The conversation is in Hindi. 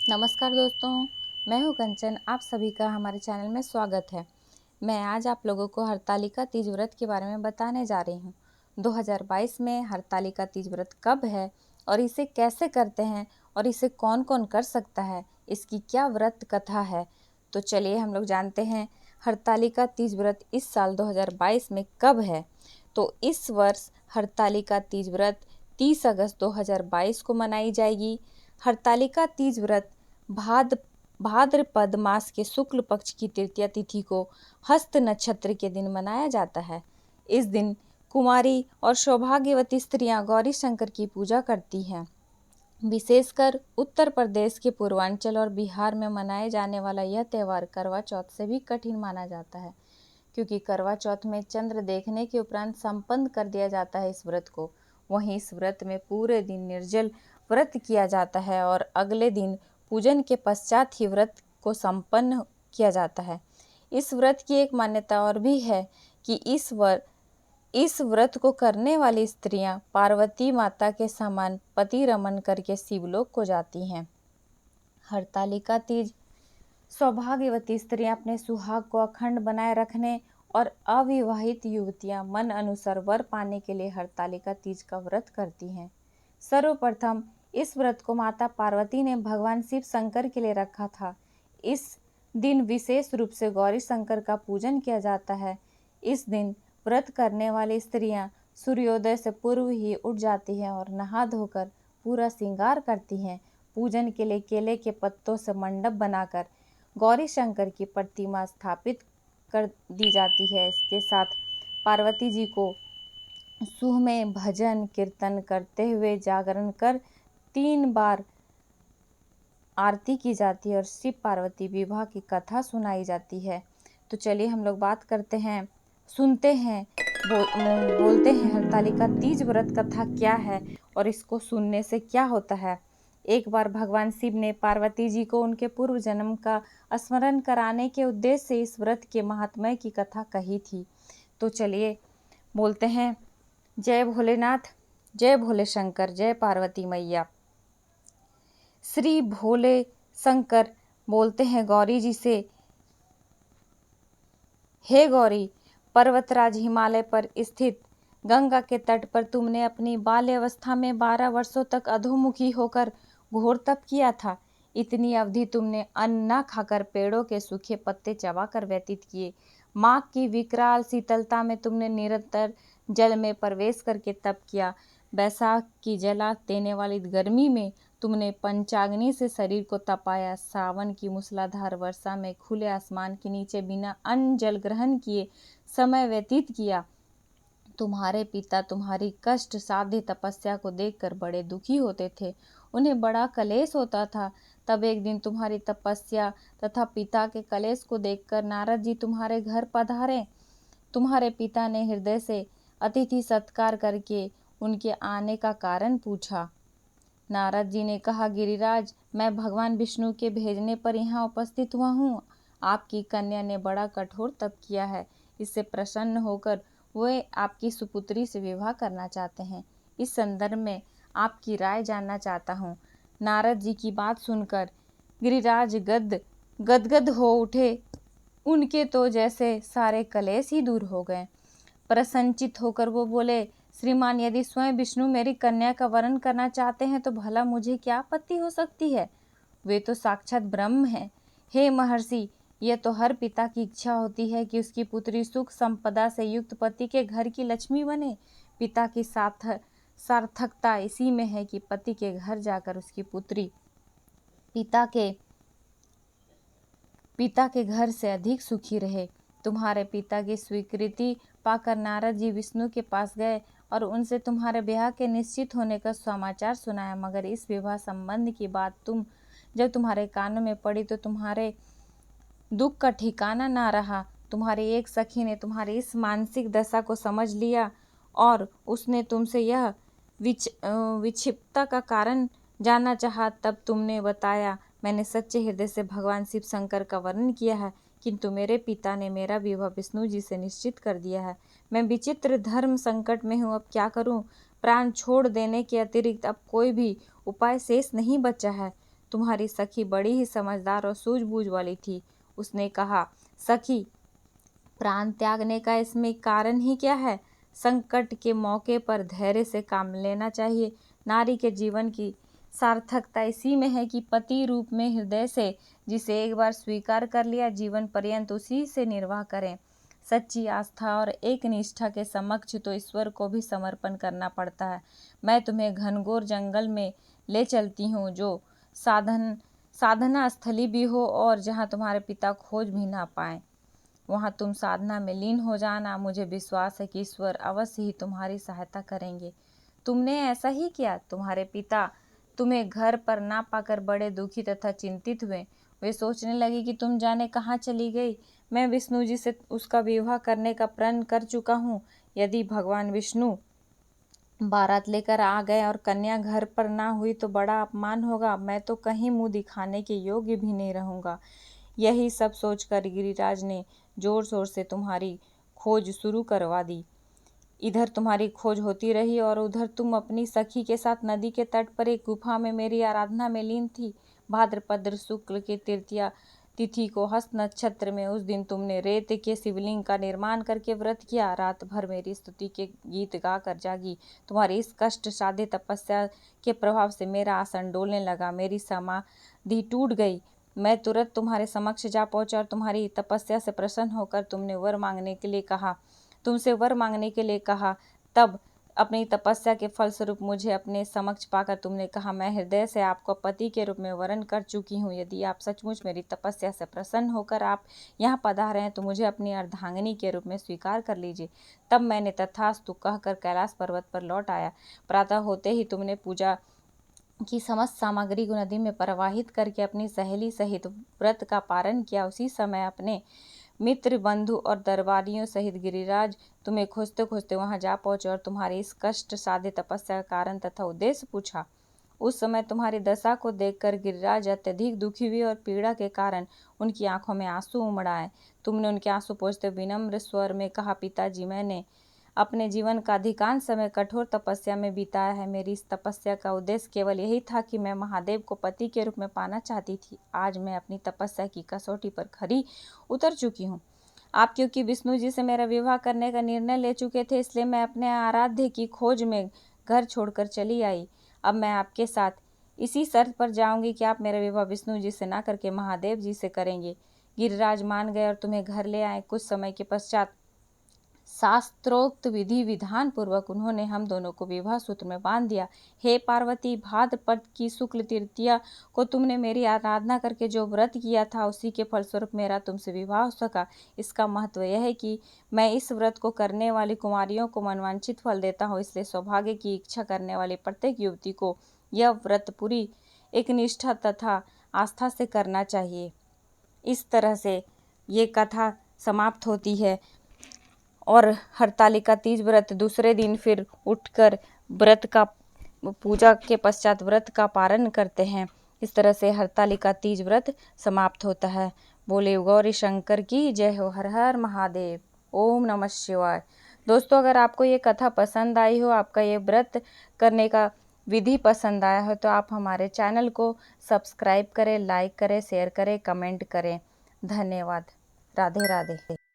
नमस्कार दोस्तों, मैं हूं कंचन। आप सभी का हमारे चैनल में स्वागत है। मैं आज आप लोगों को हरतालिका तीज व्रत के बारे में बताने जा रही हूं। 2022 में हरतालिका तीज व्रत कब है और इसे कैसे करते हैं और इसे कौन कौन कर सकता है, इसकी क्या व्रत कथा है। तो चलिए हम लोग जानते हैं हरतालिका तीज व्रत इस साल 2022 में कब है। तो इस वर्ष हरतालिका तीज व्रत 30 अगस्त 2022 को मनाई जाएगी। हरतालिका तीज व्रत भाद्रपद मास के शुक्ल पक्ष की तृतीया तिथि को हस्त नक्षत्र के दिन मनाया जाता है। इस दिन कुमारी और सौभाग्यवती स्त्रियां गौरी शंकर की पूजा करती हैं। विशेषकर उत्तर प्रदेश के पूर्वांचल और बिहार में मनाए जाने वाला यह त्यौहार करवा चौथ से भी कठिन माना जाता है, क्योंकि करवा चौथ में चंद्र देखने के उपरांत संपन्न कर दिया जाता है इस व्रत को। वहीं इस व्रत में पूरे दिन निर्जल व्रत किया जाता है और अगले दिन पूजन के पश्चात ही व्रत को संपन्न किया जाता है। इस व्रत की एक मान्यता और भी है कि इस व्रत को करने वाली स्त्रियां पार्वती माता के समान पति रमन करके शिवलोक को जाती हैं। हरतालिका तीज सौभाग्यवती स्त्रियां अपने सुहाग को अखंड बनाए रखने और अविवाहित युवतियां मन अनुसार वर पाने के लिए हरतालिका तीज का व्रत करती हैं। सर्वप्रथम इस व्रत को माता पार्वती ने भगवान शिव शंकर के लिए रखा था। इस दिन विशेष रूप से गौरी शंकर का पूजन किया जाता है। इस दिन व्रत करने वाली स्त्रियां सूर्योदय से पूर्व ही उठ जाती हैं और नहा धोकर पूरा श्रृंगार करती हैं। पूजन के लिए केले के पत्तों से मंडप बनाकर गौरी शंकर की प्रतिमा स्थापित कर दी जाती है। इसके साथ पार्वती जी को सुह में भजन कीर्तन करते हुए जागरण कर 3 बार आरती की जाती है और शिव पार्वती विवाह की कथा सुनाई जाती है। तो चलिए हम लोग बात करते हैं, सुनते हैं, बोलते हैं हरतालिका तीज व्रत कथा क्या है और इसको सुनने से क्या होता है। एक बार भगवान शिव ने पार्वती जी को उनके पूर्व जन्म का स्मरण कराने के उद्देश्य से इस व्रत के महात्म्य की कथा कही थी। तो चलिए बोलते हैं, जय भोलेनाथ, जय भोले शंकर, जय पार्वती मैया। श्री भोले शंकर बोलते हैं गौरी जी से, हे गौरी, पर्वतराज हिमालय पर स्थित गंगा के तट पर तुमने अपनी बाल्यावस्था में 12 वर्षों तक अधोमुखी होकर घोर तप किया था। इतनी अवधि तुमने अन्न न खाकर पेड़ों के सूखे पत्ते चबाकर व्यतीत किए। माघ की विकराल शीतलता में तुमने निरंतर जल में प्रवेश करके तप किया। बैसाख की जला देने वाली गर्मी में तुमने पंचाग्नि से शरीर को तपाया। सावन की मूसलाधार वर्षा में खुले आसमान के नीचे बिना अन्न जल ग्रहण किए समय व्यतीत किया। तुम्हारे पिता तुम्हारी कष्ट साध्य तपस्या को देखकर बड़े दुखी होते थे, उन्हें बड़ा कलेश होता था। तब एक दिन तुम्हारी तपस्या तथा पिता के कलेश को देखकर नारद जी तुम्हारे घर पधारे। तुम्हारे पिता ने हृदय से अतिथि सत्कार करके उनके आने का कारण पूछा। नारद जी ने कहा, गिरिराज, मैं भगवान विष्णु के भेजने पर यहाँ उपस्थित हुआ हूँ। आपकी कन्या ने बड़ा कठोर तप किया है। इससे प्रसन्न होकर वे आपकी सुपुत्री से विवाह करना चाहते हैं। इस संदर्भ में आपकी राय जानना चाहता हूँ। नारद जी की बात सुनकर गिरिराज गदगद हो उठे। उनके तो जैसे सारे कलेश ही दूर हो गए। प्रसन्नचित होकर वो बोले, श्रीमान, यदि स्वयं विष्णु मेरी कन्या का वरण करना चाहते हैं तो भला मुझे क्या आपत्ति हो सकती है। वे तो साक्षात ब्रह्म हैं। हे महर्षि, यह तो हर पिता की इच्छा होती है कि उसकी पुत्री सुख संपदा से युक्त पति के घर की लक्ष्मी बने। पिता की सार्थकता इसी में है कि पति के घर जाकर उसकी पुत्री पिता के घर से अधिक सुखी रहे। तुम्हारे पिता की स्वीकृति पाकर नारद जी विष्णु के पास गए और उनसे तुम्हारे ब्याह के निश्चित होने का समाचार सुनाया। मगर इस विवाह संबंध की बात जब तुम्हारे कानों में पड़ी तो तुम्हारे दुख का ठिकाना ना रहा। तुम्हारी एक सखी ने तुम्हारी इस मानसिक दशा को समझ लिया और उसने तुमसे यह विक्षिप्तता का कारण जानना चाहा। तब तुमने बताया, मैंने सच्चे हृदय से भगवान शिव शंकर का वर्णन किया है, किंतु मेरे पिता ने मेरा विवाह विष्णु जी से निश्चित कर दिया है। मैं विचित्र धर्म संकट में हूँ, अब क्या करूँ। प्राण छोड़ देने के अतिरिक्त अब कोई भी उपाय शेष नहीं बचा है। तुम्हारी सखी बड़ी ही समझदार और सूझबूझ वाली थी। उसने कहा, सखी, प्राण त्यागने का इसमें कारण ही क्या है? संकट के मौके पर धैर्य से काम लेना चाहिए। नारी के जीवन की सार्थकता इसी में है कि पति रूप में हृदय से जिसे एक बार स्वीकार कर लिया, जीवन पर्यंत उसी से निर्वाह करें। सच्ची आस्था और एक निष्ठा के समक्ष तो ईश्वर को भी समर्पण करना पड़ता है। मैं तुम्हें घनघोर जंगल में ले चलती हूँ, जो साधना स्थली भी हो और जहाँ तुम्हारे पिता खोज भी ना पाए। वहाँ तुम साधना में लीन हो जाना। मुझे विश्वास है कि ईश्वर अवश्य ही तुम्हारी सहायता करेंगे। तुमने ऐसा ही किया। तुम्हारे पिता तुम्हें घर पर ना पाकर बड़े दुखी तथा चिंतित हुए। वे सोचने लगे कि तुम जाने कहाँ चली गई। मैं विष्णु जी से उसका विवाह करने का प्रण कर चुका हूँ। यदि भगवान विष्णु बारात लेकर आ गए और कन्या घर पर ना हुई तो बड़ा अपमान होगा। मैं तो कहीं मुंह दिखाने के योग्य भी नहीं रहूंगा। यही सब सोचकर गिरिराज ने जोर शोर से तुम्हारी खोज शुरू करवा दी। इधर तुम्हारी खोज होती रही और उधर तुम अपनी सखी के साथ नदी के तट पर एक गुफा में मेरी आराधना में लीन थी। भाद्रपद शुक्ल की तृतीया तिथि को हस्त नक्षत्र में उस दिन तुमने रेत के शिवलिंग का निर्माण करके व्रत किया। रात भर मेरी स्तुति के गीत गाकर जागी। तुम्हारी इस कष्ट साध्य तपस्या के प्रभाव से मेरा आसन डोलने लगा। मेरी समाधि टूट गई। मैं तुरंत तुम्हारे समक्ष जा पहुंचा और तुम्हारी तपस्या से प्रसन्न होकर तुमसे वर मांगने के लिए कहा। तब अपनी तपस्या के फलस्वरूप मुझे अपने समक्ष पाकर तुमने कहा, मैं हृदय से आपको पति के रूप में वरण कर चुकी हूँ। यदि आप सचमुच मेरी तपस्या से प्रसन्न होकर आप यहाँ पधारे हैं तो मुझे अपनी अर्धांगिनी के रूप में स्वीकार कर लीजिए। तब मैंने तथास्तु कहकर कैलाश पर्वत पर लौट आया। प्रातः होते ही तुमने पूजा की समस्त सामग्री को नदी में प्रवाहित करके अपनी सहेली सहित व्रत का पारण किया। उसी समय अपने मित्र, बंधु और दरबारियों सहित गिरिराज तुम्हें खोजते खोजते वहां जा पहुंचे और तुम्हारी इस कष्ट साध्य तपस्या का कारण तथा उद्देश्य पूछा। उस समय तुम्हारी दशा को देखकर गिरिराज अत्यधिक दुखी हुए और पीड़ा के कारण उनकी आंखों में आंसू उमड़ आए। तुमने उनके आंसू पोंछते विनम्र स्वर में कहा, पिताजी, मैंने अपने जीवन का अधिकांश समय कठोर तपस्या में बिताया है। मेरी इस तपस्या का उद्देश्य केवल यही था कि मैं महादेव को पति के रूप में पाना चाहती थी। आज मैं अपनी तपस्या की कसौटी पर खरी उतर चुकी हूँ। आप क्योंकि विष्णु जी से मेरा विवाह करने का निर्णय ले चुके थे, इसलिए मैं अपने आराध्य की खोज में घर छोड़कर चली आई। अब मैं आपके साथ इसी शर्त पर जाऊंगी कि आप मेरा विवाह विष्णु जी से ना करके महादेव जी से करेंगे। गिरिराज मान गए और तुम्हें घर ले आए। कुछ समय के पश्चात शास्त्रोक्त विधि विधान पूर्वक उन्होंने हम दोनों को विवाह सूत्र में बांध दिया। हे पार्वती, भाद्रपद की शुक्ल तृतीया को तुमने मेरी आराधना करके जो व्रत किया था, उसी के फलस्वरूप मेरा तुमसे विवाह हो सका। इसका महत्व यह है कि मैं इस व्रत को करने वाली कुमारियों को मनवांछित फल देता हूँ, इसलिए सौभाग्य की इच्छा करने वाली प्रत्येक युवती को यह व्रत पूरी एक निष्ठा तथा आस्था से करना चाहिए। इस तरह से ये कथा समाप्त होती है और हरतालिका तीज व्रत दूसरे दिन फिर उठकर व्रत का पूजा के पश्चात व्रत का पारण करते हैं। इस तरह से हरतालिका तीज व्रत समाप्त होता है। बोले गौरी शंकर की जय हो। हर हर महादेव। ओम नमः शिवाय। दोस्तों, अगर आपको ये कथा पसंद आई हो, आपका ये व्रत करने का विधि पसंद आया हो, तो आप हमारे चैनल को सब्सक्राइब करें, लाइक करें, शेयर करें, कमेंट करें। धन्यवाद। राधे राधे।